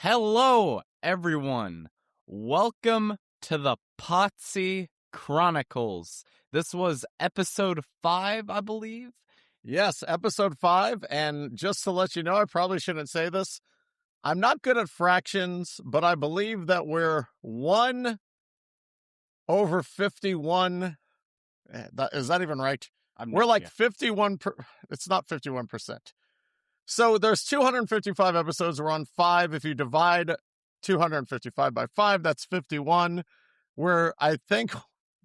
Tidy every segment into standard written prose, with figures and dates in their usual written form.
Hello, everyone. Welcome to the Potsie Chronicles. This was episode 5, I believe. Yes, episode 5. And just to let you know, I probably shouldn't say this. I'm not good at fractions, but I believe that we're 1 over 51. Is that even right? We're like 51. It's not 51%. So there's 255 episodes. We're on 5. If you divide 255 by 5, that's 51. I think,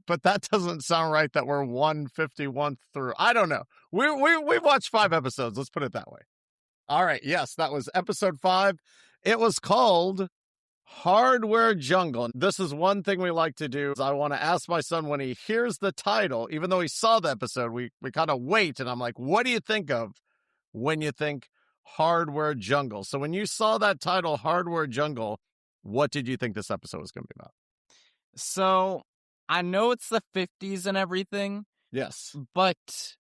but that doesn't sound right that we're 151th through. I don't know. We've watched 5 episodes. Let's put it that way. All right. Yes, that was episode 5. It was called Hardware Jungle. This is one thing we like to do. I want to ask my son when he hears the title, even though he saw the episode, we kind of wait. And I'm like, what do you think of when you think Hardware Jungle? So when you saw that title, Hardware Jungle, what did you think this episode was going to be about? So, I know it's the 50s and everything. Yes. But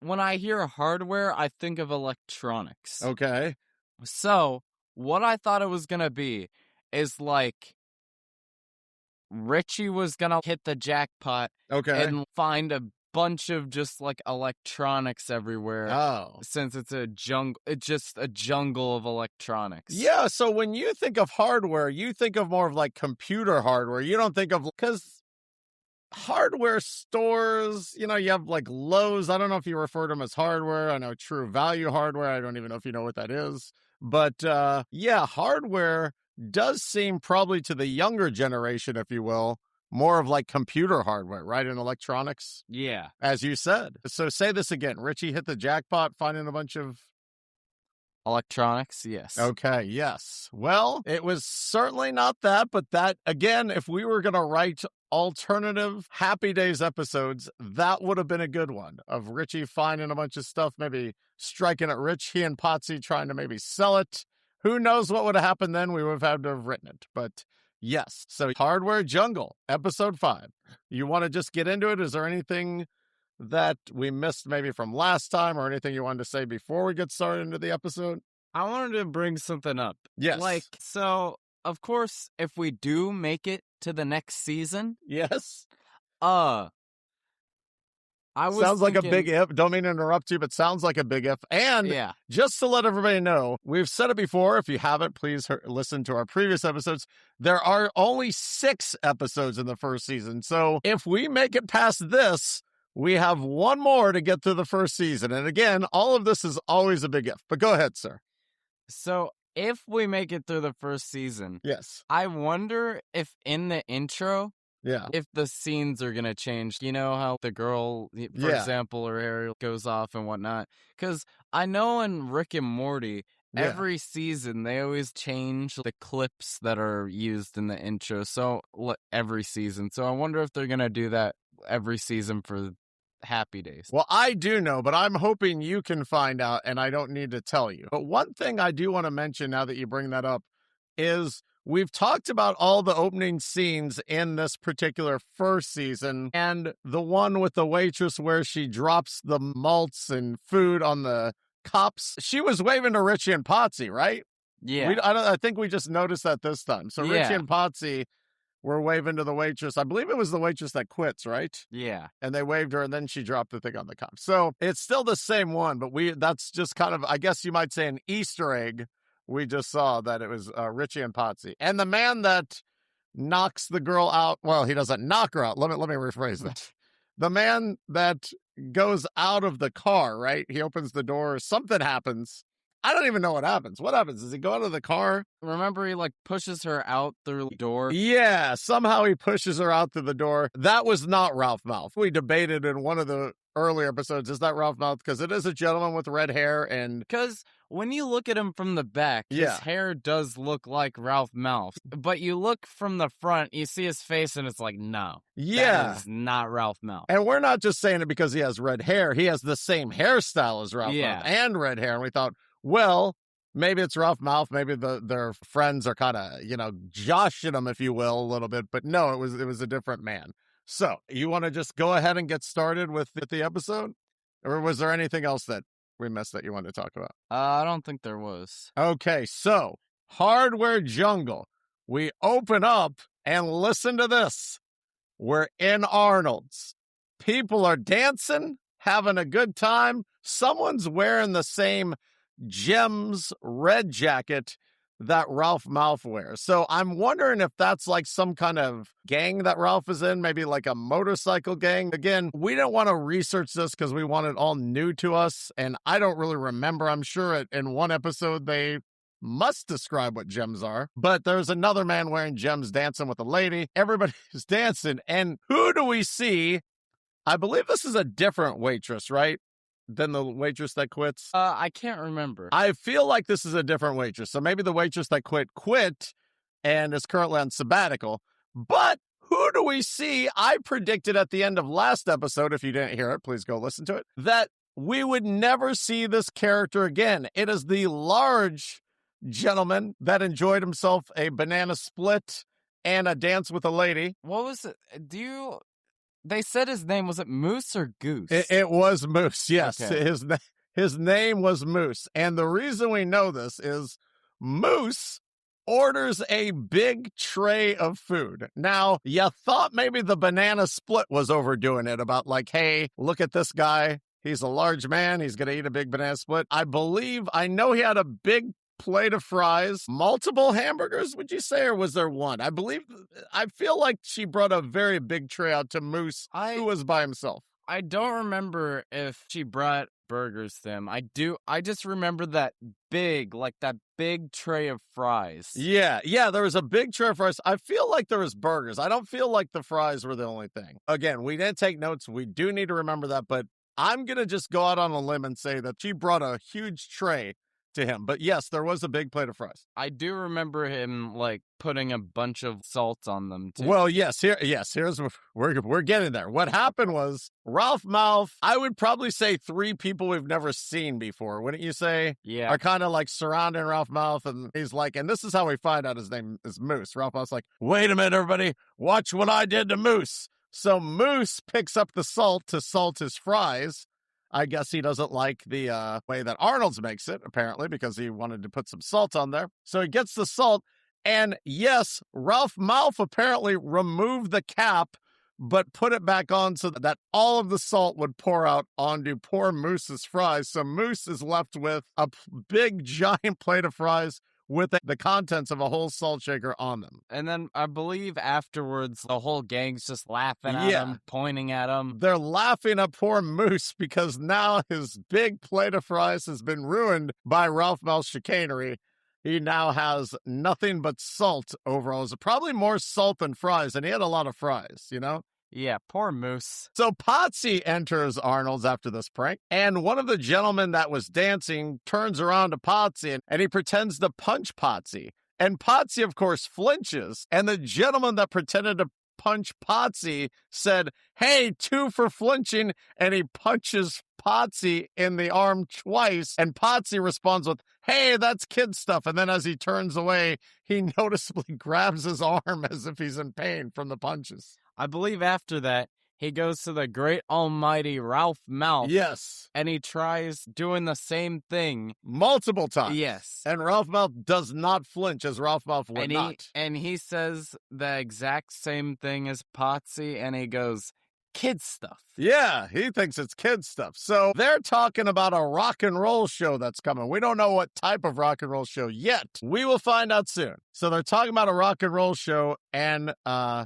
when I hear hardware, I think of electronics. Okay. So, what I thought it was going to be is like Richie was going to hit the jackpot and find a bunch of just like electronics everywhere. Oh. Since it's just a jungle of electronics. Yeah, so when you think of hardware, you think of more of like computer hardware. You don't think of, because hardware stores, you have like Lowe's. I don't know if you refer to them as hardware. I know True Value Hardware. I don't even know if you know what that is. But yeah, hardware does seem probably to the younger generation, if you will, more of like computer hardware, right? In electronics. Yeah. As you said. So say this again. Richie hit the jackpot finding a bunch of electronics, yes. Okay, yes. Well, it was certainly not that, but that, again, if we were going to write alternative Happy Days episodes, that would have been a good one, of Richie finding a bunch of stuff, maybe striking at Rich, he and Potsie trying to maybe sell it. Who knows what would have happened then? We would have had to have written it. But yes, so Hardware Jungle, episode 5. You want to just get into it? Is there anything that we missed maybe from last time, or anything you wanted to say before we get started into the episode? I wanted to bring something up. Yes. So, of course, if we do make it to the next season. Yes. Sounds like a big if. Don't mean to interrupt you, but sounds like a big if. And just to let everybody know, we've said it before. If you haven't, please listen to our previous episodes. There are only 6 episodes in the first season. So if we make it past this, we have 1 more to get through the first season. And again, all of this is always a big if. But go ahead, sir. So if we make it through the first season, yes, I wonder if in the intro, if the scenes are going to change. You know how the girl, for example, her hair goes off and whatnot? Because I know in Rick and Morty, every season, they always change the clips that are used in the intro. So every season. So I wonder if they're going to do that every season for Happy Days. Well, I do know, but I'm hoping you can find out, and I don't need to tell you. But one thing I do want to mention now that you bring that up is we've talked about all the opening scenes in this particular first season, and the one with the waitress where she drops the malts and food on the cops. She was waving to Richie and Potsie, right? Yeah. I think we just noticed that this time. So Richie and Potsie were waving to the waitress. I believe it was the waitress that quits, right? Yeah. And they waved her, and then she dropped the thing on the cop. So it's still the same one, but that's just kind of, I guess you might say, an Easter egg. We just saw that it was Richie and Potsie. And the man that knocks the girl out, well, he doesn't knock her out. Let me rephrase that. The man that goes out of the car, right? He opens the door. Something happens. I don't even know what happens. What happens? Does he go out of the car? Remember, he pushes her out through the door? Yeah, somehow he pushes her out through the door. That was not Ralph Malph. We debated in one of the earlier episodes, is that Ralph Malph? Because it is a gentleman with red hair, and because when you look at him from the back, his hair does look like Ralph Malph. But you look from the front, you see his face, and it's like, no. That is not Ralph Malph. And we're not just saying it because he has red hair. He has the same hairstyle as Ralph Malph and red hair. And we thought, well, maybe it's Ralph Malph. Maybe their friends are kind of, joshing him, if you will, a little bit. But no, it was a different man. So you want to just go ahead and get started with the episode? Or was there anything else that we missed that you wanted to talk about? I don't think there was. Okay, so Hardware Jungle. We open up and listen to this. We're in Arnold's. People are dancing, having a good time. Someone's wearing the same Gems red jacket that Ralph Malph wears. So I'm wondering if that's like some kind of gang that Ralph is in, maybe like a motorcycle gang. Again, we don't want to research this because we want it all new to us. And I don't really remember. I'm sure in one episode they must describe what gems are. But there's another man wearing gems dancing with a lady. Everybody's dancing. And who do we see? I believe this is a different waitress, right? Than the waitress that quits? I can't remember. I feel like this is a different waitress. So maybe the waitress that quit and is currently on sabbatical. But who do we see? I predicted at the end of last episode, if you didn't hear it, please go listen to it, that we would never see this character again. It is the large gentleman that enjoyed himself a banana split and a dance with a lady. What was it? They said his name, was it Moose or Goose? It was Moose, yes. Okay. His name was Moose. And the reason we know this is Moose orders a big tray of food. Now, you thought maybe the banana split was overdoing it, about like, hey, look at this guy. He's a large man. He's going to eat a big banana split. I know he had a big plate of fries, multiple hamburgers, would you say, or was there one? I feel like she brought a very big tray out to Moose, who was by himself. I don't remember if she brought burgers to him. I just remember that big tray of fries. Yeah, there was a big tray of fries. I feel like there was burgers. I don't feel like the fries were the only thing. Again, we didn't take notes. We do need to remember that, but I'm going to just go out on a limb and say that she brought a huge tray to him. But yes, there was a big plate of fries. I do remember him putting a bunch of salt on them too. Well, here's we're getting there. What happened was Ralph Malph, I would probably say 3 people we've never seen before, wouldn't you say? Yeah. Are kind of surrounding Ralph Malph, and he's like, and this is how we find out his name is Moose. Ralph Malph's like, wait a minute, everybody, watch what I did to Moose. So Moose picks up the salt to salt his fries. I guess he doesn't like the way that Arnold's makes it, apparently, because he wanted to put some salt on there. So he gets the salt. And yes, Ralph Malph apparently removed the cap, but put it back on so that all of the salt would pour out onto poor Moose's fries. So Moose is left with a big, giant plate of fries with the contents of a whole salt shaker on them. And then I believe afterwards, the whole gang's just laughing at him, pointing at him. They're laughing at poor Moose because now his big plate of fries has been ruined by Ralph Malph's chicanery. He now has nothing but salt overall. It's probably more salt than fries, and he had a lot of fries, you know? Yeah, poor Moose. So Potsie enters Arnold's after this prank, and one of the gentlemen that was dancing turns around to Potsie, and he pretends to punch Potsie. And Potsie, of course, flinches, and the gentleman that pretended to punch Potsie said, hey, 2 for flinching, and he punches Potsie in the arm twice, and Potsie responds with, hey, that's kid stuff. And then as he turns away, he noticeably grabs his arm as if he's in pain from the punches. I believe after that, he goes to the great almighty Ralph Malph. Yes. And he tries doing the same thing. Multiple times. Yes. And Ralph Malph does not flinch, as Ralph Malph would not. And he says the exact same thing as Potsie, and he goes, kid stuff. Yeah, he thinks it's kid stuff. So they're talking about a rock and roll show that's coming. We don't know what type of rock and roll show yet. We will find out soon. So they're talking about a rock and roll show, and I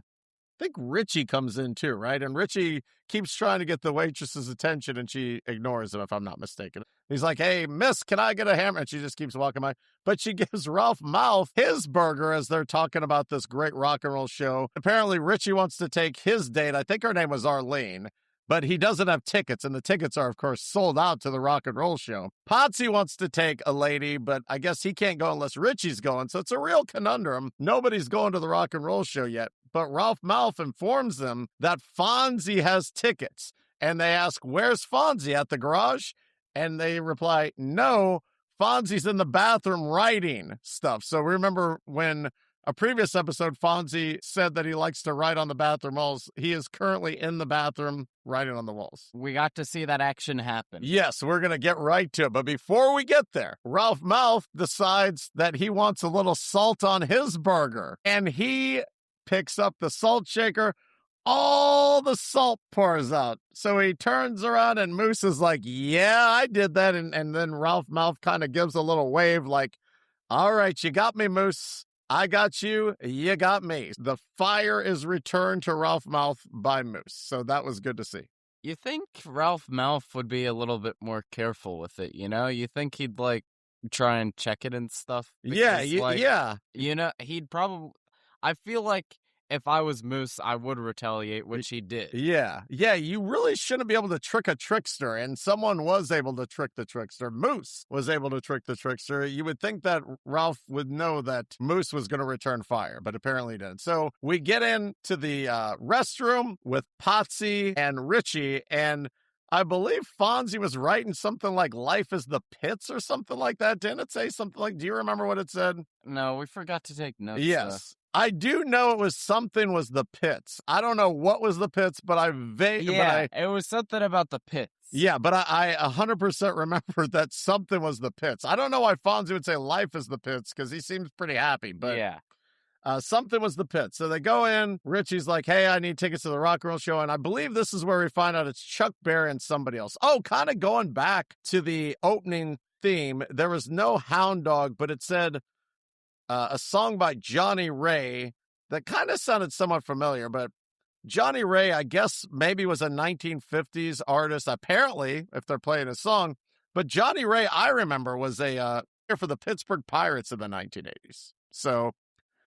think Richie comes in too, right? And Richie keeps trying to get the waitress's attention, and she ignores him, if I'm not mistaken. He's like, hey, miss, can I get a hammer? And she just keeps walking by. But she gives Ralph Malph his burger as they're talking about this great rock and roll show. Apparently, Richie wants to take his date. I think her name was Arlene. But he doesn't have tickets, and the tickets are, of course, sold out to the rock and roll show. Potsie wants to take a lady, but I guess he can't go unless Richie's going, so it's a real conundrum. Nobody's going to the rock and roll show yet, but Ralph Malph informs them that Fonzie has tickets, and they ask, where's Fonzie, at the garage? And they reply, no, Fonzie's in the bathroom writing stuff. So remember when a previous episode, Fonzie said that he likes to write on the bathroom walls. He is currently in the bathroom writing on the walls. We got to see that action happen. Yes, we're going to get right to it. But before we get there, Ralph Mouth decides that he wants a little salt on his burger. And he picks up the salt shaker. All the salt pours out. So he turns around and Moose is like, yeah, I did that. And then Ralph Mouth kind of gives a little wave like, all right, you got me, Moose. I got you. You got me. The fire is returned to Ralph Mouth by Moose. So that was good to see. You think Ralph Mouth would be a little bit more careful with it, you know? You think he'd, like, try and check it and stuff? Because, yeah. You know, he'd probably... I feel like if I was Moose, I would retaliate, which he did. Yeah, you really shouldn't be able to trick a trickster, and someone was able to trick the trickster. Moose was able to trick the trickster. You would think that Ralph would know that Moose was going to return fire, but apparently he didn't. So we get into the restroom with Potsie and Richie, and I believe Fonzie was writing something like life is the pits or something like that. Didn't it say something like, do you remember what it said? No, we forgot to take notes. Yes. I do know it was something was the pits. I don't know what was the pits, but it was something about the pits. Yeah, but I 100% remember that something was the pits. I don't know why Fonzie would say life is the pits because he seems pretty happy, but yeah. Something was the pits. So they go in. Richie's like, hey, I need tickets to the rock and roll show. And I believe this is where we find out it's Chuck Berry and somebody else. Oh, kind of going back to the opening theme. There was no hound dog, but it said a song by Johnny Ray that kind of sounded somewhat familiar, but Johnny Ray, I guess maybe was a 1950s artist, apparently, if they're playing a song. But Johnny Ray, I remember, was for the Pittsburgh Pirates in the 1980s. So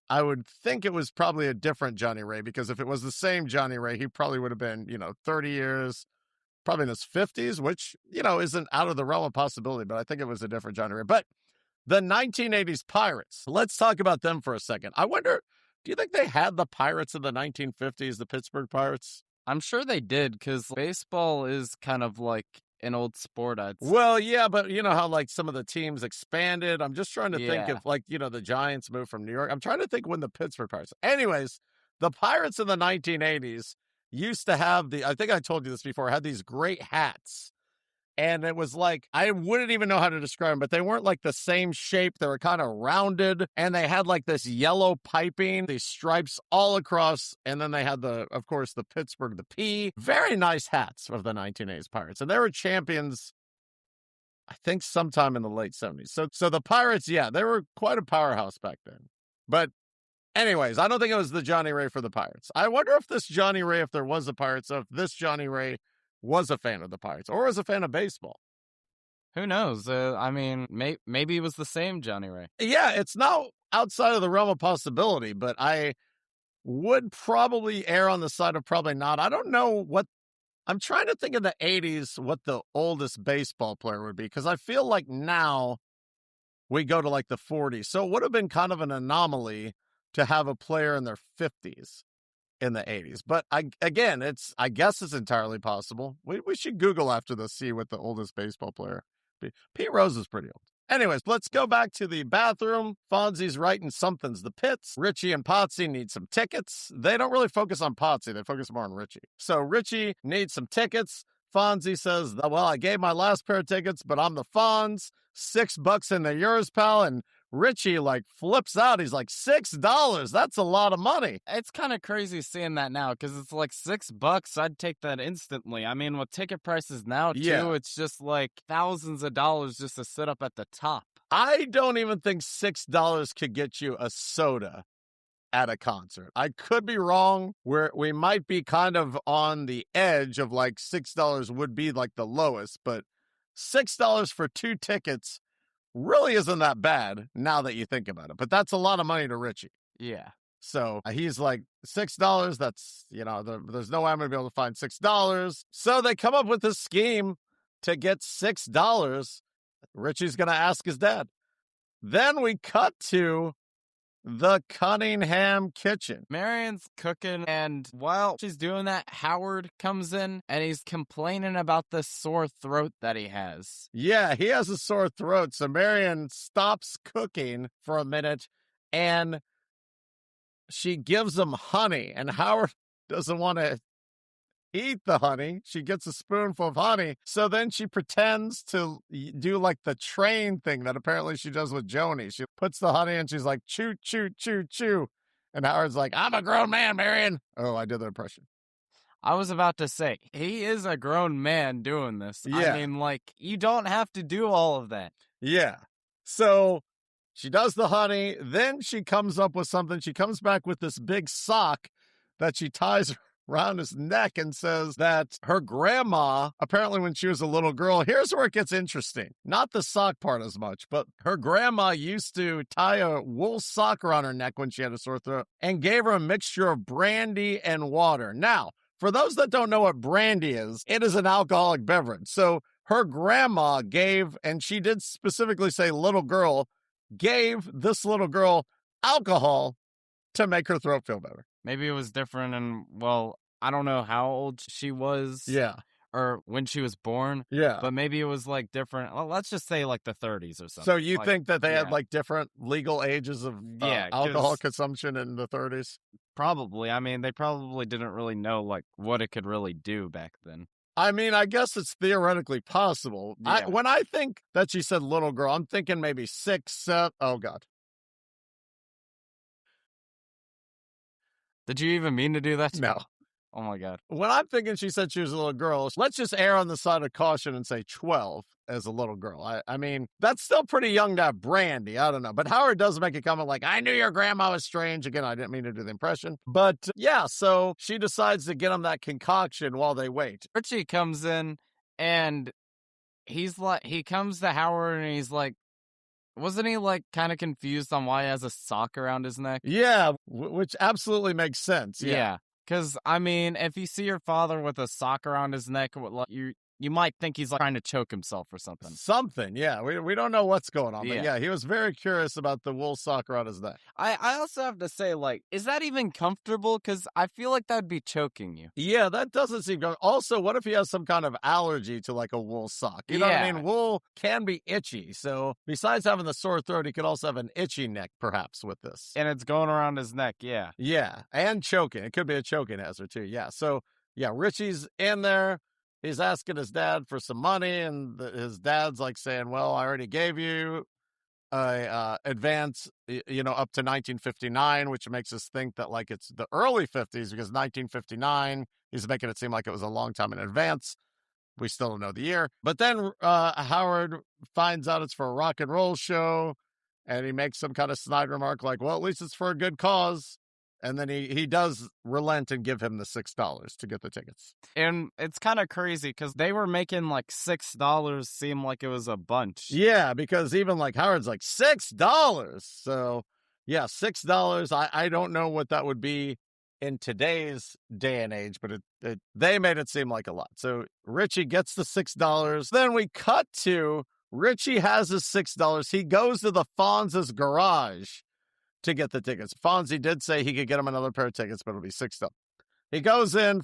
I would think it was probably a different Johnny Ray, because if it was the same Johnny Ray, he probably would have been, 30 years, probably in his 50s, which, isn't out of the realm of possibility, but I think it was a different Johnny Ray. But the 1980s Pirates, let's talk about them for a second. I wonder, do you think they had the Pirates in the 1950s, the Pittsburgh Pirates? I'm sure they did, because baseball is kind of like an old sport, I'd say. Well, yeah, but you know how like some of the teams expanded? I'm just trying to think if the Giants moved from New York. I'm trying to think when the Pittsburgh Pirates. Anyways, the Pirates in the 1980s used to have I think I told you this before, had these great hats. And it was like, I wouldn't even know how to describe them, but they weren't like the same shape. They were kind of rounded, and they had like this yellow piping, these stripes all across. And then they had of course, the Pittsburgh, the P. Very nice hats of the 1980s Pirates. And they were champions, I think, sometime in the late 70s. So the Pirates, yeah, they were quite a powerhouse back then. But anyways, I don't think it was the Johnny Ray for the Pirates. I wonder if this Johnny Ray, if there was a Pirates, so if this Johnny Ray was a fan of the Pirates or was a fan of baseball. Who knows? I mean, maybe it was the same Johnny Ray. Yeah, it's not outside of the realm of possibility, but I would probably err on the side of probably not. I don't know I'm trying to think of the 80s, what the oldest baseball player would be, because I feel like now we go to like the 40s. So it would have been kind of an anomaly to have a player in their 50s. In the 80s. But I guess it's entirely possible. We should Google after this, see what the oldest baseball player. Pete Rose is pretty old. Anyways, let's go back to the bathroom. Fonzie's writing something's the pits. Richie and Potsie need some tickets. They don't really focus on Potsie. They focus more on Richie. So Richie needs some tickets. Fonzie says, well, I gave my last pair of tickets, but I'm the Fonz. $6 into yours, pal. And Richie like flips out. He's like, $6? That's a lot of money. It's kind of crazy seeing that now, because it's like $6. I'd take that instantly. I mean, with ticket prices now, too, it's just like thousands of dollars just to sit up at the top. I don't even think $6 could get you a soda at a concert. I could be wrong, where we might be kind of on the edge of like $6 would be like the lowest, but $6 for 2 tickets really isn't that bad now that you think about it. But that's a lot of money to Richie. Yeah. So he's like, $6, that's, there's no way I'm going to be able to find $6. So they come up with this scheme to get $6. Richie's going to ask his dad. Then we cut to the Cunningham kitchen. Marion's cooking, and while she's doing that, Howard comes in, and he's complaining about the sore throat that he has. Yeah, he has a sore throat, so Marion stops cooking for a minute, and she gives him honey, and Howard doesn't want to eat the honey. She gets a spoonful of honey. So then she pretends to do like the train thing that apparently she does with Joni. She puts the honey and she's like, chew, chew, chew, chew. And Howard's like, I'm a grown man, Marion. Oh, I did the impression. I was about to say, he is a grown man doing this. Yeah. I mean, like, you don't have to do all of that. Yeah. So she does the honey. Then she comes up with something. She comes back with this big sock that she ties around his neck and says that her grandma, apparently when she was a little girl, here's where it gets interesting. Not the sock part as much, but her grandma used to tie a wool sock around her neck when she had a sore throat and gave her a mixture of brandy and water. Now, for those that don't know what brandy is, it is an alcoholic beverage. So her grandma gave, and she did specifically say little girl, gave this little girl alcohol to make her throat feel better. Maybe it was different, and, well, I don't know how old she was. Yeah. Or when she was born. Yeah. But maybe it was, like, different. Well, let's just say, like, the 30s or something. So you like, think that they had, like, different legal ages of alcohol consumption in the 30s? Probably. I mean, they probably didn't really know, like, what it could really do back then. I mean, I guess it's theoretically possible. Yeah. When I think that she said little girl, I'm thinking maybe 6, 7. Oh, God. Did you even mean to do that? No. Oh, my God. When I'm thinking she said she was a little girl, let's just err on the side of caution and say 12 as a little girl. I mean, that's still pretty young to have brandy. I don't know. But Howard does make a comment like, I knew your grandma was strange. Again, I didn't mean to do the impression. But yeah, so she decides to get him that concoction while they wait. Richie comes in and he's like, he comes to Howard and he's like, wasn't he, like, kind of confused on why he has a sock around his neck? Yeah, which absolutely makes sense. Yeah. Because, I mean, if you see your father with a sock around his neck, you might think he's, like, trying to choke himself or something. Something, yeah. We don't know what's going on. But yeah, he was very curious about the wool sock around his neck. I also have to say, like, is that even comfortable? Because I feel like that would be choking you. Yeah, that doesn't seem good. Also, what if he has some kind of allergy to, like, a wool sock? You know what I mean? Wool can be itchy. So besides having the sore throat, he could also have an itchy neck, perhaps, with this. And it's going around his neck, yeah. Yeah, and choking. It could be a choking hazard, too. Yeah, so, yeah, Richie's in there. He's asking his dad for some money, and his dad's like saying, well, I already gave you a advance, up to 1959, which makes us think that, like, it's the early 50s, because 1959, he's making it seem like it was a long time in advance. We still don't know the year. But then Howard finds out it's for a rock and roll show, and he makes some kind of snide remark like, well, at least it's for a good cause. And then he does relent and give him the $6 to get the tickets. And it's kind of crazy because they were making like $6 seem like it was a bunch. Yeah, because even like Howard's like, $6. So yeah, $6. I don't know what that would be in today's day and age, but they made it seem like a lot. So Richie gets the $6. Then we cut to Richie has his $6. He goes to the Fonz's garage to get the tickets. Fonzie did say he could get him another pair of tickets, but it'll be $6. He goes in.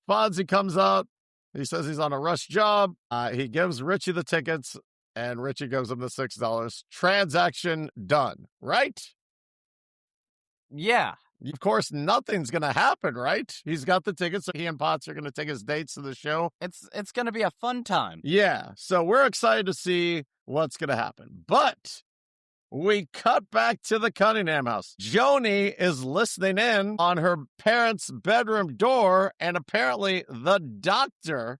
Fonzie comes out. He says he's on a rush job. He gives Richie the tickets, and Richie gives him the $6. Transaction done, right? Yeah. Of course, nothing's going to happen, right? He's got the tickets, so he and Potts are going to take his dates to the show. It's going to be a fun time. Yeah, so we're excited to see what's going to happen. But we cut back to the Cunningham house. Joni is listening in on her parents' bedroom door, and apparently the doctor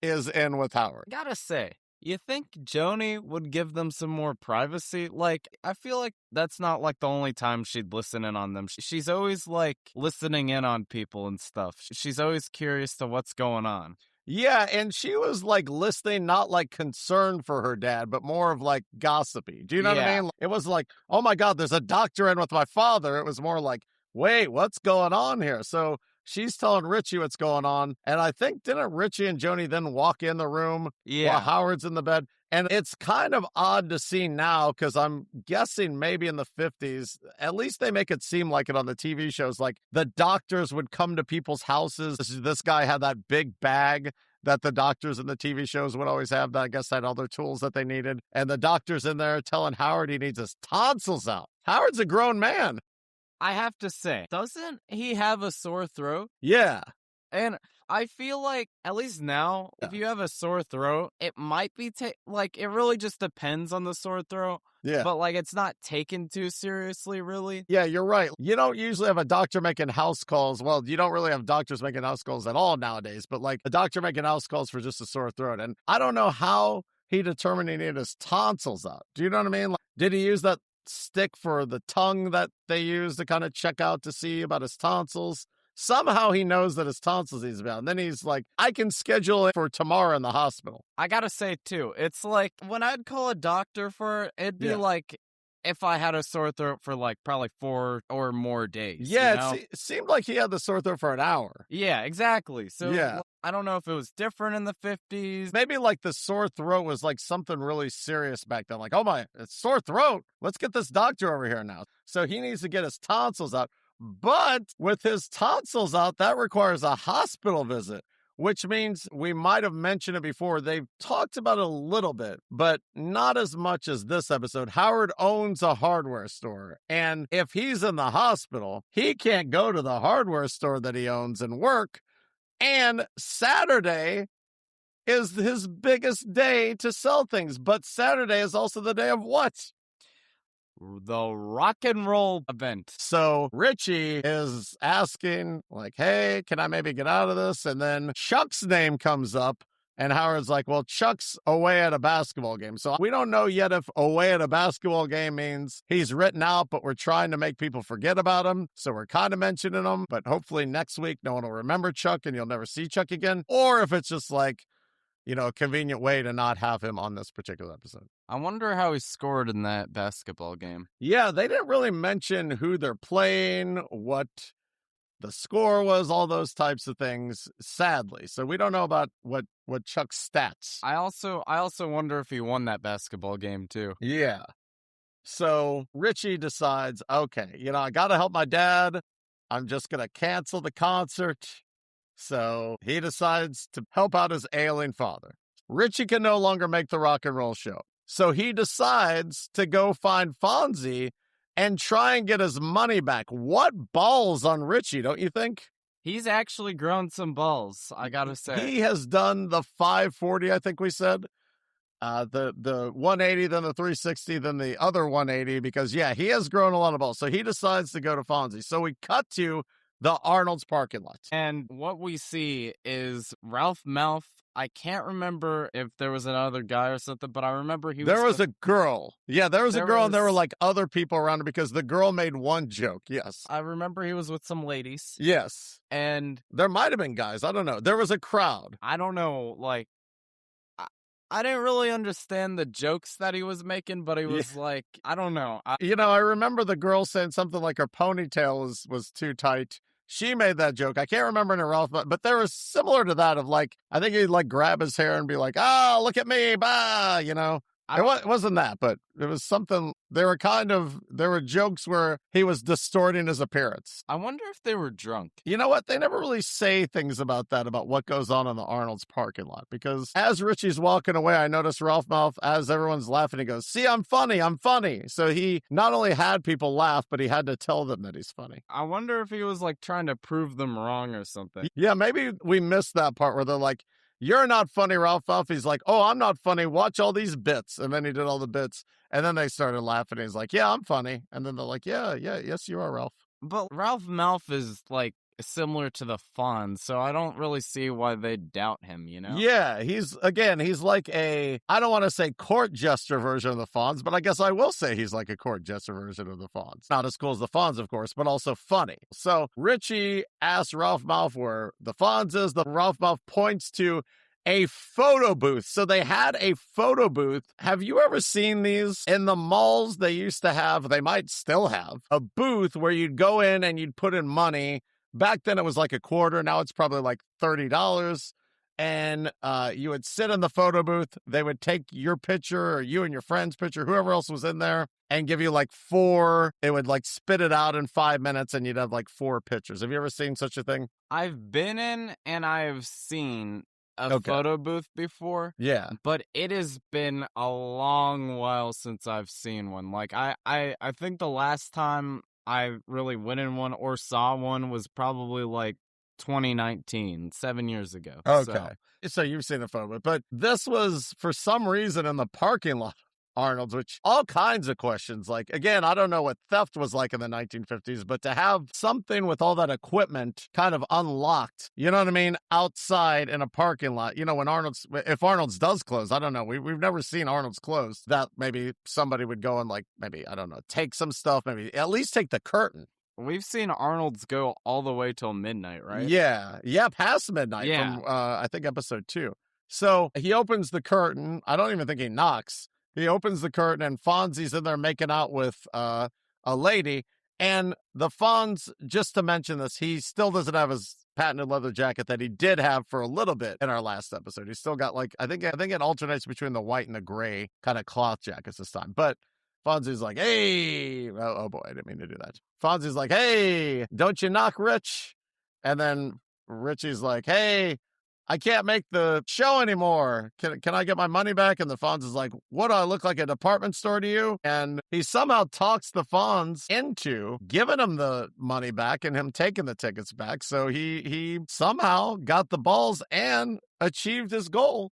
is in with Howard. Gotta say, you think Joni would give them some more privacy? Like, I feel like that's not, like, the only time she'd listen in on them. She's always, like, listening in on people and stuff. She's always curious to what's going on. Yeah, and she was, like, listening, not, like, concerned for her dad, but more of, like, gossipy. Do you know what I mean? It was like, oh, my God, there's a doctor in with my father. It was more like, wait, what's going on here? So she's telling Richie what's going on. And I think, didn't Richie and Joni then walk in the room while Howard's in the bed? And it's kind of odd to see now, because I'm guessing maybe in the 50s, at least they make it seem like it on the TV shows, like the doctors would come to people's houses. This guy had that big bag that the doctors in the TV shows would always have, that I guess had all their tools that they needed. And the doctor's in there telling Howard he needs his tonsils out. Howard's a grown man. I have to say, doesn't he have a sore throat? Yeah. And I feel like, at least now, if you have a sore throat, it might be, like, it really just depends on the sore throat. Yeah. But, like, it's not taken too seriously, really. Yeah, you're right. You don't usually have a doctor making house calls. Well, you don't really have doctors making house calls at all nowadays, but like a doctor making house calls for just a sore throat. And I don't know how he determined he needed his tonsils out. Do you know what I mean? Like, did he use that stick for the tongue that they use to kind of check out to see about his tonsils? Somehow he knows that his tonsils needs to be out. And then he's like, I can schedule it for tomorrow in the hospital. I gotta say, too, it's like when I'd call a doctor for it, it'd be like if I had a sore throat for like probably 4 or more days. Yeah, you know? it seemed like he had the sore throat for an hour. Yeah, exactly. So yeah. I don't know if it was different in the 50s. Maybe like the sore throat was like something really serious back then. Like, oh my, it's sore throat. Let's get this doctor over here now. So he needs to get his tonsils out. But with his tonsils out, that requires a hospital visit, which means we might have mentioned it before. They've talked about it a little bit, but not as much as this episode. Howard owns a hardware store, and if he's in the hospital, he can't go to the hardware store that he owns and work. And Saturday is his biggest day to sell things, but Saturday is also the day of what? The rock and roll event. So Richie is asking, like, hey, can I maybe get out of this? And then Chuck's name comes up, and Howard's like, well, Chuck's away at a basketball game. So we don't know yet if away at a basketball game means he's written out, but we're trying to make people forget about him. So we're kind of mentioning him, but hopefully next week no one will remember Chuck and you'll never see Chuck again. Or if it's just like, you know, a convenient way to not have him on this particular episode. I wonder how he scored in that basketball game. Yeah, they didn't really mention who they're playing, what the score was, all those types of things, sadly. So we don't know about what Chuck's stats. I also wonder if he won that basketball game too. Yeah. So Richie decides, okay, you know, I got to help my dad. I'm just going to cancel the concert. So he decides to help out his ailing father. Richie can no longer make the rock and roll show. So he decides to go find Fonzie and try and get his money back. What balls on Richie, don't you think? He's actually grown some balls, I gotta say. He has done the 540, I think we said. The 180, then the 360, then the other 180, because, yeah, he has grown a lot of balls. So he decides to go to Fonzie. So we cut to the Arnold's parking lot. And what we see is Ralph Malph. I can't remember if there was another guy or something, but I remember there was a girl. Yeah, there was a girl, and there were like other people around her because the girl made one joke. Yes. I remember he was with some ladies. Yes. And there might have been guys. I don't know. There was a crowd. I don't know. Like, I didn't really understand the jokes that he was making, but he was like, I don't know. I remember the girl saying something like her ponytail was too tight. She made that joke. I can't remember in her Ralph, but there was similar to that of like, I think he'd like grab his hair and be like, oh, look at me, bah, you know. It wasn't that, but it was something. There were jokes where he was distorting his appearance. I wonder if they were drunk. You know what? They never really say things about that, about what goes on in the Arnold's parking lot. Because as Richie's walking away, I noticed Ralph Malph, as everyone's laughing, he goes, see, I'm funny. So he not only had people laugh, but he had to tell them that he's funny. I wonder if he was like trying to prove them wrong or something. Yeah, maybe we missed that part where they're like, you're not funny, Ralph Malph. He's like, oh, I'm not funny. Watch all these bits. And then he did all the bits. And then they started laughing. He's like, yeah, I'm funny. And then they're like, yes, you are, Ralph. But Ralph Malph is like similar to the Fonz, so I don't really see why they doubt him, you know? Yeah, he's like I don't want to say court jester version of the Fonz, but I guess I will say he's like a court jester version of the Fonz. Not as cool as the Fonz, of course, but also funny. So Richie asks Ralph Malph where the Fonz is. The Ralph Malph points to a photo booth. So they had a photo booth. Have you ever seen these? In the malls, they used to have, they might still have, a booth where you'd go in and you'd put in money. Back then it was like a quarter. Now it's probably like $30. And you would sit in the photo booth. They would take your picture or you and your friend's picture, whoever else was in there, and give you like 4. It would like spit it out in 5 minutes and you'd have like 4 pictures. Have you ever seen such a thing? I've been in and I've seen a photo booth before. Yeah. But it has been a long while since I've seen one. Like I think the last time I really went in one or saw one was probably like 2019, 7 years ago. Okay. So you've seen a photo, but this was for some reason in the parking lot. Arnold's, which all kinds of questions. Like, again, I don't know what theft was like in the 1950s, but to have something with all that equipment kind of unlocked, you know what I mean, outside in a parking lot, you know, when if Arnold's does close, I don't know, we've never seen Arnold's close, that maybe somebody would go and like, maybe, I don't know, take some stuff, maybe at least take the curtain. We've seen Arnold's go all the way till midnight, right? Yeah, past midnight from, I think, episode 2. So he opens the curtain. I don't even think he knocks. He opens the curtain, and Fonzie's in there making out with a lady. And the Fonz, just to mention this, he still doesn't have his patented leather jacket that he did have for a little bit in our last episode. He's still got, like, I think it alternates between the white and the gray kind of cloth jackets this time. But Fonzie's like, hey, oh boy, I didn't mean to do that. Fonzie's like, hey, don't you knock, Rich? And then Richie's like, hey, I can't make the show anymore. Can I get my money back? And the Fonz is like, what, do I look like a department store to you? And he somehow talks the Fonz into giving him the money back and him taking the tickets back. So he somehow got the balls and achieved his goal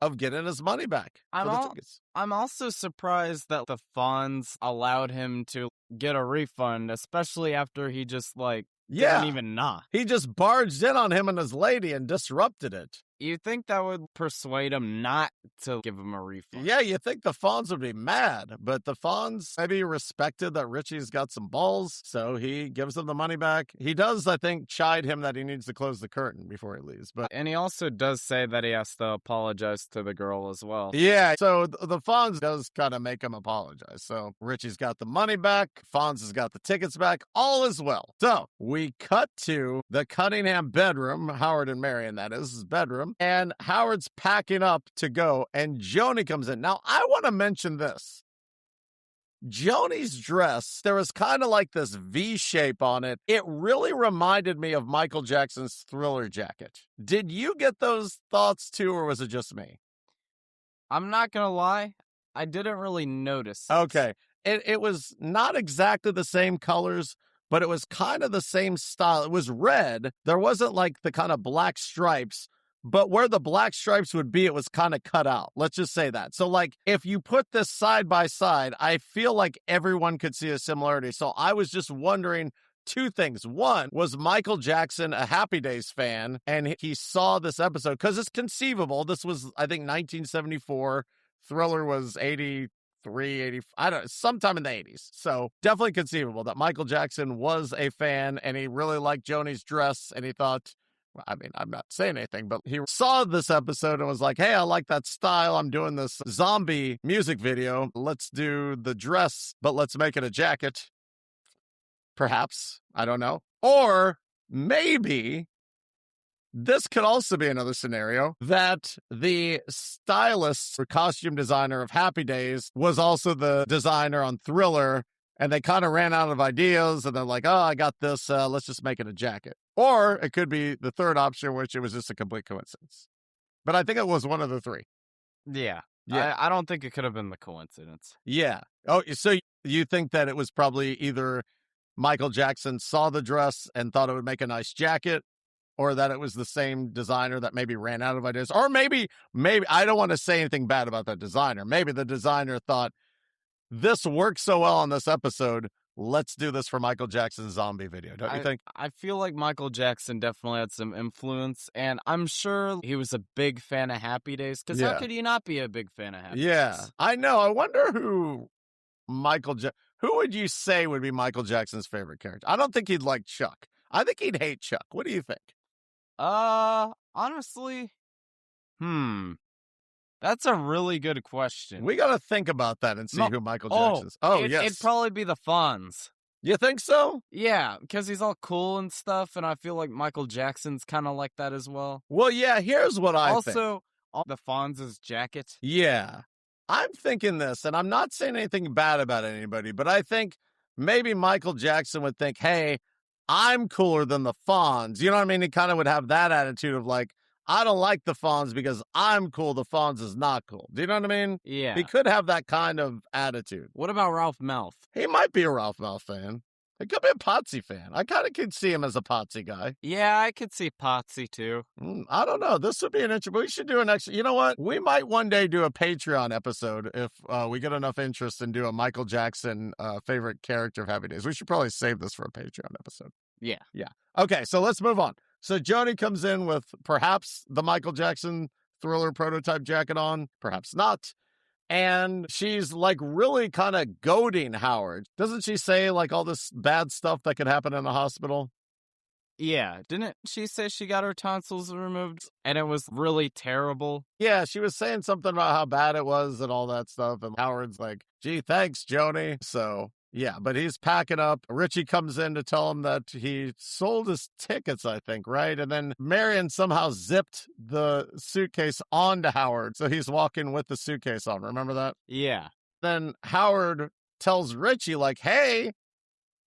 of getting his money back for the tickets. I'm also surprised that the Fonz allowed him to get a refund, especially after he just, like, didn't even knock. He just barged in on him and his lady and disrupted it. You'd think that would persuade him not to give him a refund. Yeah, you think the Fonz would be mad, but the Fonz maybe respected that Richie's got some balls, so he gives him the money back. He does, I think, chide him that he needs to close the curtain before he leaves. And he also does say that he has to apologize to the girl as well. Yeah, so the Fonz does kind of make him apologize. So Richie's got the money back, Fonz has got the tickets back, all is well. So we cut to the Cunningham bedroom, Howard and Marion, that is, his bedroom. And Howard's packing up to go, and Joni comes in. Now, I want to mention this. Joni's dress, there was kind of like this V shape on it. It really reminded me of Michael Jackson's Thriller jacket. Did you get those thoughts too, or was it just me? I'm not going to lie. I didn't really notice. Okay. It was not exactly the same colors, but it was kind of the same style. It was red. There wasn't like the kind of black stripes. But where the black stripes would be, it was kind of cut out. Let's just say that. So, like, if you put this side by side, I feel like everyone could see a similarity. So I was just wondering two things. One, was Michael Jackson a Happy Days fan? And he saw this episode, because it's conceivable. This was, I think, 1974. Thriller was 83, 80, I don't know, sometime in the 80s. So definitely conceivable that Michael Jackson was a fan and he really liked Joni's dress and he thought, I mean, I'm not saying anything, but he saw this episode and was like, hey, I like that style. I'm doing this zombie music video. Let's do the dress, but let's make it a jacket. Perhaps. I don't know. Or maybe this could also be another scenario that the stylist or costume designer of Happy Days was also the designer on Thriller. And they kind of ran out of ideas, and they're like, oh, I got this, let's just make it a jacket. Or it could be the third option, which it was just a complete coincidence. But I think it was one of the three. Yeah. I don't think it could have been the coincidence. Yeah. Oh, so you think that it was probably either Michael Jackson saw the dress and thought it would make a nice jacket, or that it was the same designer that maybe ran out of ideas. Or maybe, I don't want to say anything bad about that designer. Maybe the designer thought, this works so well on this episode, let's do this for Michael Jackson's zombie video, don't you think? I feel like Michael Jackson definitely had some influence, and I'm sure he was a big fan of Happy Days, because how could you not be a big fan of Happy Days? I know. I wonder who would you say would be Michael Jackson's favorite character? I don't think he'd like Chuck. I think he'd hate Chuck. What do you think? Honestly, that's a really good question. We got to think about that and see who Michael Jackson is. Yes. It'd probably be the Fonz. You think so? Yeah, because he's all cool and stuff, and I feel like Michael Jackson's kind of like that as well. Well, yeah, here's what I think. Also, the Fonz's jacket. Yeah. I'm thinking this, and I'm not saying anything bad about anybody, but I think maybe Michael Jackson would think, hey, I'm cooler than the Fonz. You know what I mean? He kind of would have that attitude of like, I don't like the Fonz because I'm cool. The Fonz is not cool. Do you know what I mean? Yeah. He could have that kind of attitude. What about Ralph Malph? He might be a Ralph Malph fan. It could be a Potsie fan. I kind of could see him as a Potsie guy. Yeah, I could see Potsie too. I don't know. This would be an interesting. We should do an extra. You know what? We might one day do a Patreon episode if we get enough interest and do a Michael Jackson favorite character of Happy Days. We should probably save this for a Patreon episode. Yeah. Yeah. Okay, so let's move on. So Joni comes in with perhaps the Michael Jackson Thriller prototype jacket on, perhaps not. And she's like really kind of goading Howard. Doesn't she say like all this bad stuff that could happen in the hospital? Yeah, didn't she say she got her tonsils removed and it was really terrible? Yeah, she was saying something about how bad it was and all that stuff. And Howard's like, gee, thanks, Joni. So, yeah, but he's packing up. Richie comes in to tell him that he sold his tickets, I think, right? And then Marion somehow zipped the suitcase onto Howard. So he's walking with the suitcase on. Remember that? Yeah. Then Howard tells Richie, like, hey,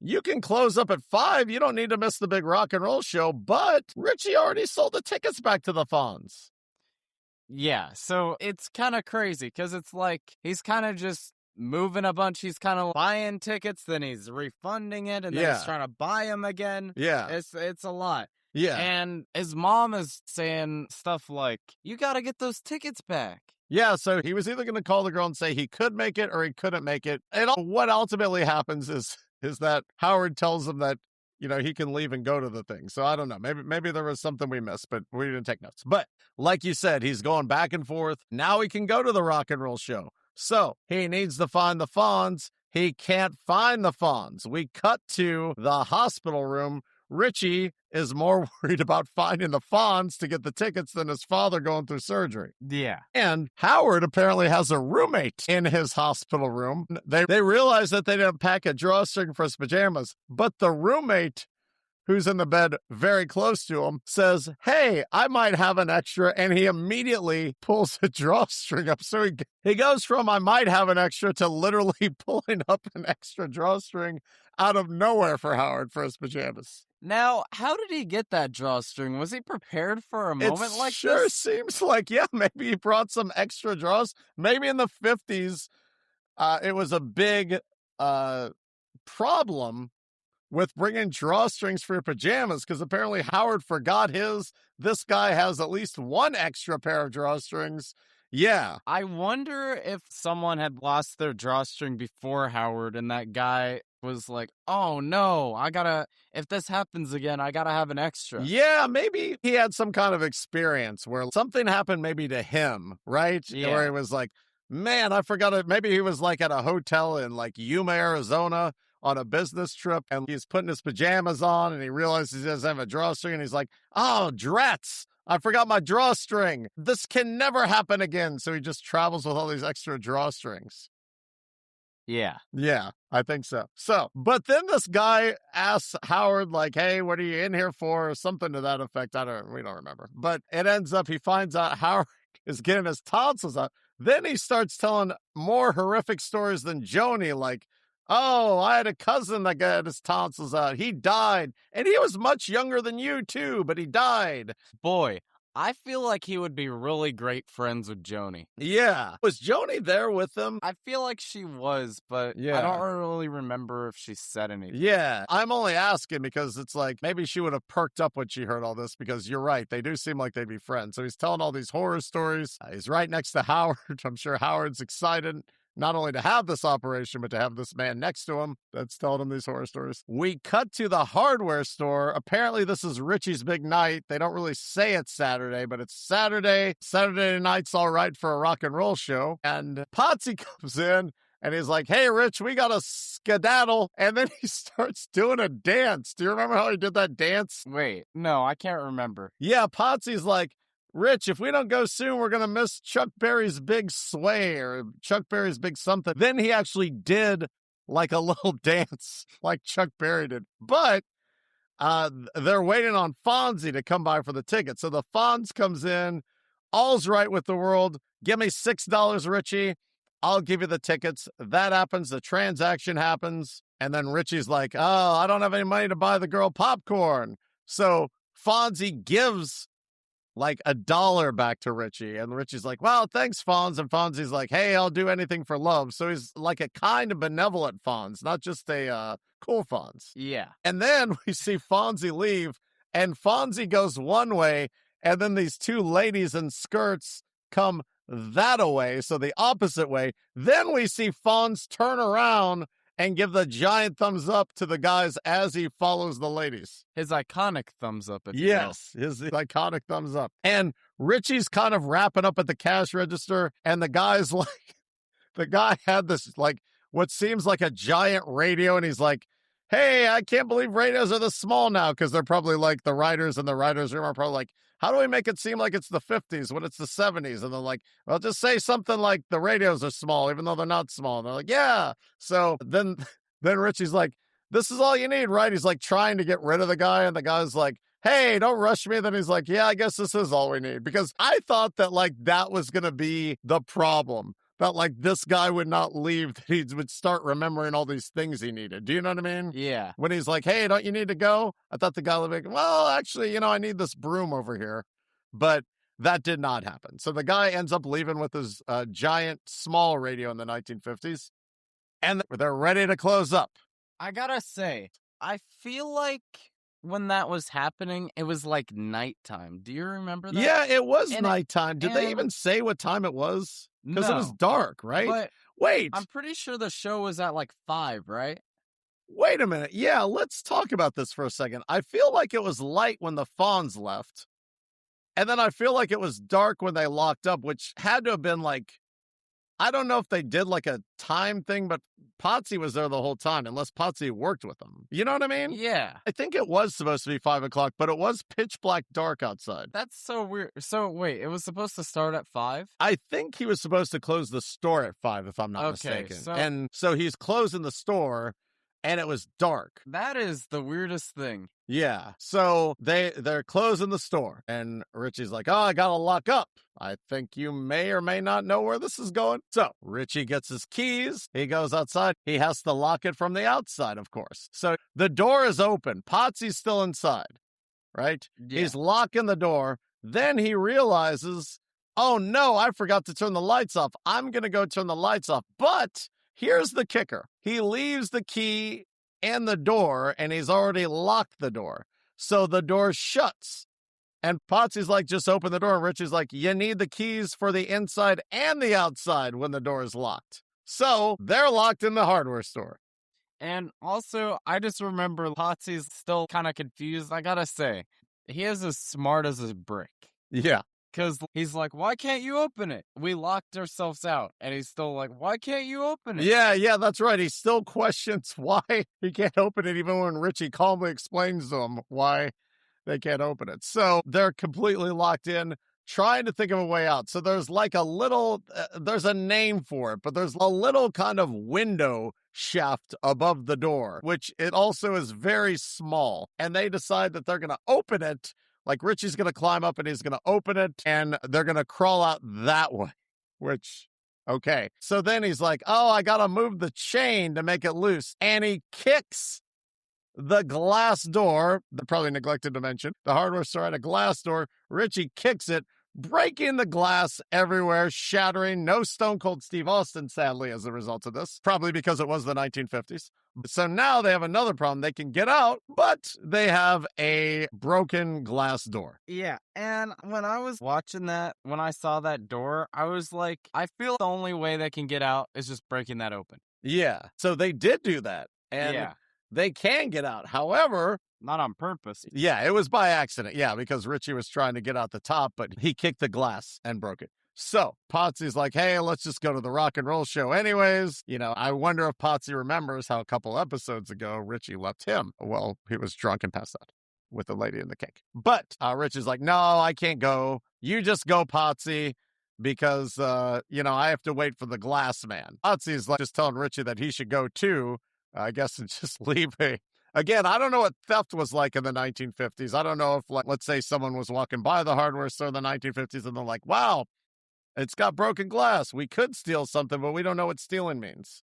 you can close up at 5. You don't need to miss the big rock and roll show. But Richie already sold the tickets back to the Fonz. Yeah, so it's kind of crazy because it's like he's kind of just moving a bunch. He's kind of buying tickets, then he's refunding it, and then he's trying to buy them again. Yeah. It's a lot. Yeah. And his mom is saying stuff like, you got to get those tickets back. Yeah, so he was either going to call the girl and say he could make it or he couldn't make it. And what ultimately happens is that Howard tells him that, you know, he can leave and go to the thing. So I don't know. Maybe there was something we missed, but we didn't take notes. But like you said, he's going back and forth. Now he can go to the rock and roll show. So he needs to find the Fonz. He can't find the Fonz. We cut to the hospital room. Richie is more worried about finding the Fonz to get the tickets than his father going through surgery. Yeah. And Howard apparently has a roommate in his hospital room. They realize that they didn't pack a drawstring for his pajamas, but the roommate, who's in the bed very close to him, says, hey, I might have an extra, and he immediately pulls a drawstring up. So he goes from I might have an extra to literally pulling up an extra drawstring out of nowhere for Howard for his pajamas. Now, how did he get that drawstring? Was he prepared for a moment like this? It sure seems like, yeah, maybe he brought some extra draws. Maybe in the 50s, it was a big problem with bringing drawstrings for your pajamas because apparently Howard forgot his. This guy has at least one extra pair of drawstrings. Yeah. I wonder if someone had lost their drawstring before Howard and that guy was like, oh no, if this happens again, I gotta have an extra. Yeah, maybe he had some kind of experience where something happened maybe to him, right? Yeah. Where he was like, man, I forgot it. Maybe he was like at a hotel in like Yuma, Arizona on a business trip and he's putting his pajamas on and he realizes he doesn't have a drawstring and he's like, oh, drats. I forgot my drawstring. This can never happen again. So he just travels with all these extra drawstrings. Yeah. Yeah, I think so. But then this guy asks Howard, like, hey, what are you in here for? Or something to that effect. We don't remember. But it ends up, he finds out Howard is getting his tonsils out. Then he starts telling more horrific stories than Joni, like, oh, I had a cousin that got his tonsils out. He died. And he was much younger than you, too, but he died. Boy, I feel like he would be really great friends with Joni. Yeah. Was Joni there with him? I feel like she was, but yeah. I don't really remember if she said anything. Yeah. I'm only asking because it's like maybe she would have perked up when she heard all this because you're right. They do seem like they'd be friends. So he's telling all these horror stories. He's right next to Howard. I'm sure Howard's excited. Not only to have this operation, but to have this man next to him that's telling him these horror stories. We cut to the hardware store. Apparently, this is Richie's big night. They don't really say it's Saturday, but it's Saturday. Saturday night's all right for a rock and roll show. And Potsie comes in and he's like, hey, Rich, we got a skedaddle. And then he starts doing a dance. Do you remember how he did that dance? Wait, no, I can't remember. Yeah, Potsie's like, Rich, if we don't go soon, we're going to miss Chuck Berry's big sway or Chuck Berry's big something. Then he actually did like a little dance like Chuck Berry did. But they're waiting on Fonzie to come by for the ticket. So the Fonz comes in. All's right with the world. Give me $6, Richie. I'll give you the tickets. That happens. The transaction happens. And then Richie's like, oh, I don't have any money to buy the girl popcorn. So Fonzie gives like $1 back to Richie. And Richie's like, well, thanks, Fonz. And Fonzie's like, hey, I'll do anything for love. So he's like a kind of benevolent Fonz, not just a cool Fonz. Yeah. And then we see Fonzie leave, and Fonzie goes one way, and then these two ladies in skirts come that way, so the opposite way. Then we see Fonz turn around and give the giant thumbs up to the guys as he follows the ladies. His iconic thumbs up. Yes, his iconic thumbs up. And Richie's kind of wrapping up at the cash register, and the guy's like, the guy had this, like, what seems like a giant radio, and he's like, hey, I can't believe radios are this small now, because they're probably like the writers in the writers' room are probably like, how do we make it seem like it's the 50s when it's the 70s? And they're like, well, just say something like the radios are small, even though they're not small. And they're like, yeah. So then Richie's like, this is all you need, right? He's like trying to get rid of the guy. And the guy's like, hey, don't rush me. Then he's like, yeah, I guess this is all we need. Because I thought that like that was going to be the problem. That like this guy would not leave, that he would start remembering all these things he needed. Do you know what I mean? Yeah. When he's like, hey, don't you need to go? I thought the guy would be like, well, actually, I need this broom over here. But that did not happen. So the guy ends up leaving with his giant small radio in the 1950s. And they're ready to close up. I gotta say, I feel like when that was happening, it was like nighttime. Do you remember that? Yeah, it was nighttime. Did they even say what time it was? Because it was dark, right? But wait. I'm pretty sure the show was at like 5, right? Wait a minute. Yeah, let's talk about this for a second. I feel like it was light when the Fonz left. And then I feel like it was dark when they locked up, which had to have been like, I don't know if they did like a time thing, but Potsie was there the whole time, unless Potsie worked with them. You know what I mean? Yeah. I think it was supposed to be 5 o'clock, but it was pitch black dark outside. That's so weird. So wait, it was supposed to start at 5? I think he was supposed to close the store at 5, if I'm not mistaken. And so he's closing the store, and it was dark. That is the weirdest thing. Yeah. So they're closing the store, and Richie's like, oh, I gotta lock up. I think you may or may not know where this is going. So Richie gets his keys. He goes outside. He has to lock it from the outside, of course. So the door is open. Potsie's still inside, right? Yeah. He's locking the door. Then he realizes, oh no, I forgot to turn the lights off. I'm going to go turn the lights off. But here's the kicker. He leaves the key in the door, and he's already locked the door. So the door shuts. And Potsie's like, just open the door. And Richie's like, you need the keys for the inside and the outside when the door is locked. So they're locked in the hardware store. And also, I just remember Potsie's still kind of confused. I gotta say, he is as smart as a brick. Yeah. Because he's like, why can't you open it? We locked ourselves out. And he's still like, why can't you open it? Yeah, that's right. He still questions why he can't open it, even when Richie calmly explains to him why they can't open it. So they're completely locked in, trying to think of a way out. So there's like a little, there's a name for it, but there's a little kind of window shaft above the door, which it also is very small. And they decide that they're going to open it. Like Richie's going to climb up and he's going to open it, and they're going to crawl out that way, which, okay. So then he's like, oh, I got to move the chain to make it loose. And he kicks the glass door. They probably neglected to mention the hardware store had a glass door. Richie kicks it, breaking the glass everywhere, shattering. No Stone Cold Steve Austin, sadly, as a result of this, probably because it was the 1950s. So now they have another problem. They can get out, but they have a broken glass door. Yeah. And when I was watching that, when I saw that door, I was like, I feel the only way they can get out is just breaking that open. Yeah. So they did do that. And they can get out. However, not on purpose. Yeah, it was by accident. Yeah, because Richie was trying to get out the top, but he kicked the glass and broke it. So Potsie's like, hey, let's just go to the rock and roll show anyways. I wonder if Potsie remembers how a couple episodes ago Richie left him. Well, he was drunk and passed out with the lady in the cake. But Richie's like, no, I can't go. You just go, Potsie, because, I have to wait for the glass man. Potsie's like just telling Richie that he should go too, I guess, and just leave Again, I don't know what theft was like in the 1950s. I don't know if, let's say someone was walking by the hardware store in the 1950s and they're like, wow, it's got broken glass. We could steal something, but we don't know what stealing means.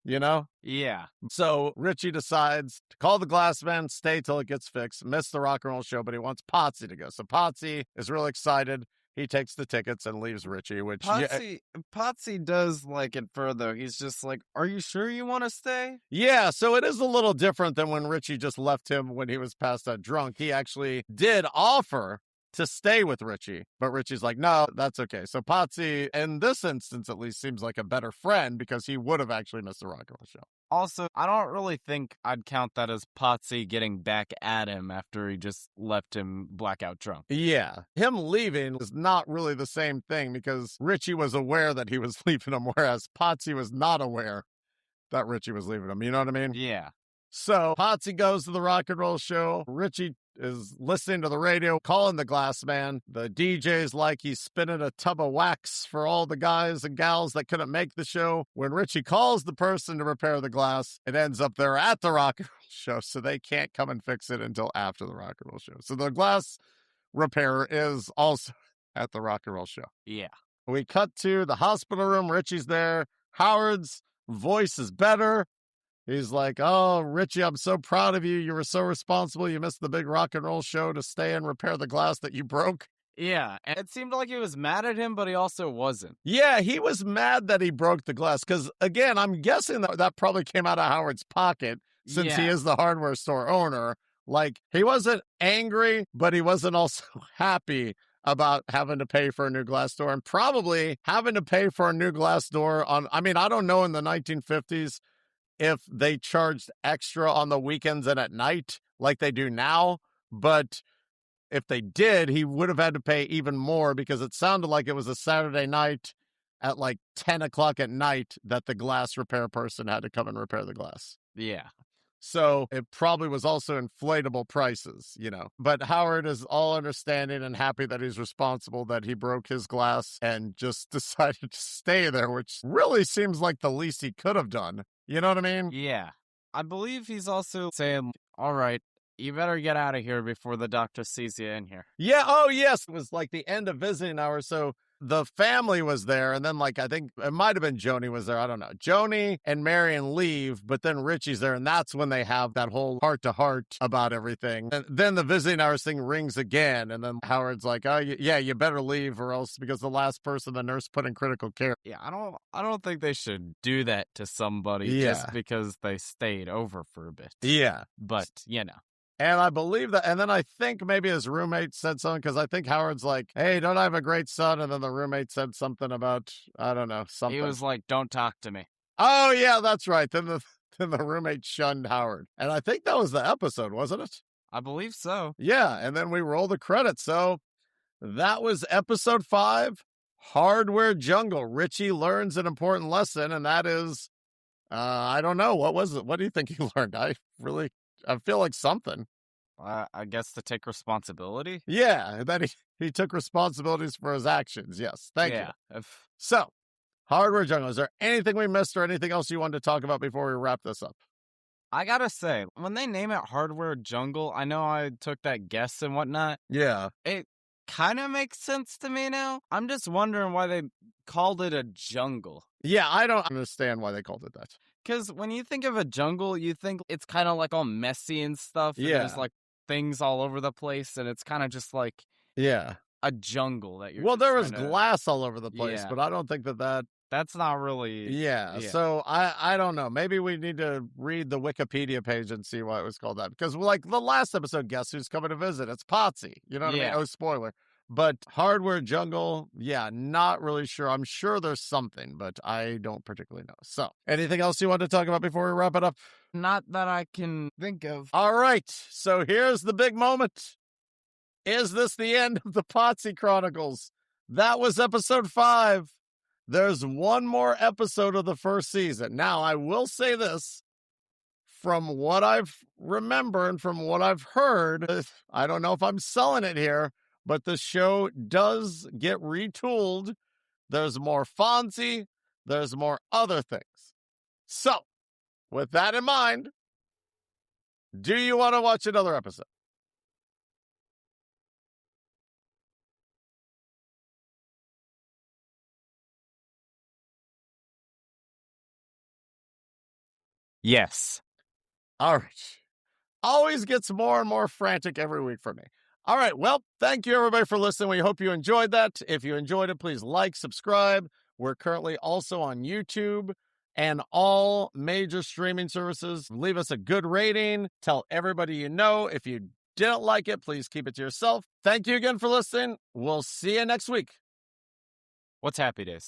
you know? Yeah. So Richie decides to call the glass man, stay till it gets fixed, miss the rock and roll show, but he wants Potsie to go. So Potsie is really excited. He takes the tickets and leaves Richie, which Potsy does like it further. He's just like, "Are you sure you want to stay?" Yeah, so it is a little different than when Richie just left him when he was passed out drunk. He actually did offer to stay with Richie, but Richie's like, no, that's okay. So Potsy, in this instance at least, seems like a better friend because he would have actually missed the rock and roll show. Also, I don't really think I'd count that as Potsy getting back at him after he just left him blackout drunk. Yeah. Him leaving is not really the same thing because Richie was aware that he was leaving him, whereas Potsy was not aware that Richie was leaving him. You know what I mean? Yeah. So Potsy goes to the rock and roll show. Richie is listening to the radio, calling the glass man. The DJ's like he's spinning a tub of wax for all the guys and gals that couldn't make the show. When Richie calls the person to repair the glass, it ends up there at the rock and roll show, so they can't come and fix it until after the rock and roll show. So the glass repairer is also at the rock and roll show. Yeah. We cut to the hospital room. Richie's there. Howard's voice is better. He's like, oh, Richie, I'm so proud of you. You were so responsible. You missed the big rock and roll show to stay and repair the glass that you broke. Yeah, and it seemed like he was mad at him, but he also wasn't. Yeah, he was mad that he broke the glass because, again, I'm guessing that probably came out of Howard's pocket since he is the hardware store owner. Like, he wasn't angry, but he wasn't also happy about having to pay for a new glass door and probably having to pay for a new glass door on, I mean, I don't know in the 1950s if they charged extra on the weekends and at night like they do now. But if they did, he would have had to pay even more because it sounded like it was a Saturday night at like 10 o'clock at night that the glass repair person had to come and repair the glass. Yeah. So it probably was also inflatable prices, you know. But Howard is all understanding and happy that he's responsible, that he broke his glass and just decided to stay there, which really seems like the least he could have done. You know what I mean? Yeah. I believe he's also saying, all right, you better get out of here before the doctor sees you in here. Yeah. Oh, yes. It was like the end of visiting hours. So the family was there. And then, like, I think it might have been Joni was there. I don't know. Joni and Marion leave, but then Richie's there. And that's when they have that whole heart to heart about everything. And then the visiting hours thing rings again. And then Howard's like, oh, yeah, you better leave or else because the last person the nurse put in critical care. Yeah. I don't think they should do that to somebody just because they stayed over for a bit. Yeah. But, you know. And I believe that, and then I think maybe his roommate said something, because I think Howard's like, hey, don't I have a great son? And then the roommate said something about, I don't know, something. He was like, don't talk to me. Oh, yeah, that's right. Then the roommate shunned Howard. And I think that was the episode, wasn't it? I believe so. Yeah, and then we roll the credits. So that was episode 5, Hardware Jungle. Richie learns an important lesson, and that is, I don't know, what was it? What do you think he learned? I feel like something. I guess to take responsibility? Yeah, that he took responsibilities for his actions. Yes, thank you. So, Hardware Jungle, is there anything we missed or anything else you wanted to talk about before we wrap this up? I gotta say, when they name it Hardware Jungle, I know I took that guess and whatnot. Yeah. It kind of makes sense to me now. I'm just wondering why they called it a jungle. Yeah, I don't understand why they called it that. Because when you think of a jungle, you think it's kind of like all messy and stuff. And there's like things all over the place. And it's kind of just like a jungle that you're. Well, there was glass all over the place, but I don't think that's not really. Yeah. So I don't know. Maybe we need to read the Wikipedia page and see why it was called that. Because like the last episode, guess who's coming to visit? It's Potsie. You know what I mean? Oh, spoiler. But Hardware Jungle, not really sure. I'm sure there's something, but I don't particularly know. So, anything else you want to talk about before we wrap it up? Not that I can think of. All right. So here's the big moment. Is this the end of the Potsie Chronicles? That was episode 5. There's one more episode of the first season. Now, I will say this. From what I've remembered and from what I've heard, I don't know if I'm selling it here, but the show does get retooled. There's more Fonzie. There's more other things. So, with that in mind, do you want to watch another episode? Yes. All right. Always gets more and more frantic every week for me. All right. Well, thank you, everybody, for listening. We hope you enjoyed that. If you enjoyed it, please like, subscribe. We're currently also on YouTube and all major streaming services. Leave us a good rating. Tell everybody you know. If you didn't like it, please keep it to yourself. Thank you again for listening. We'll see you next week. What's Happy Days?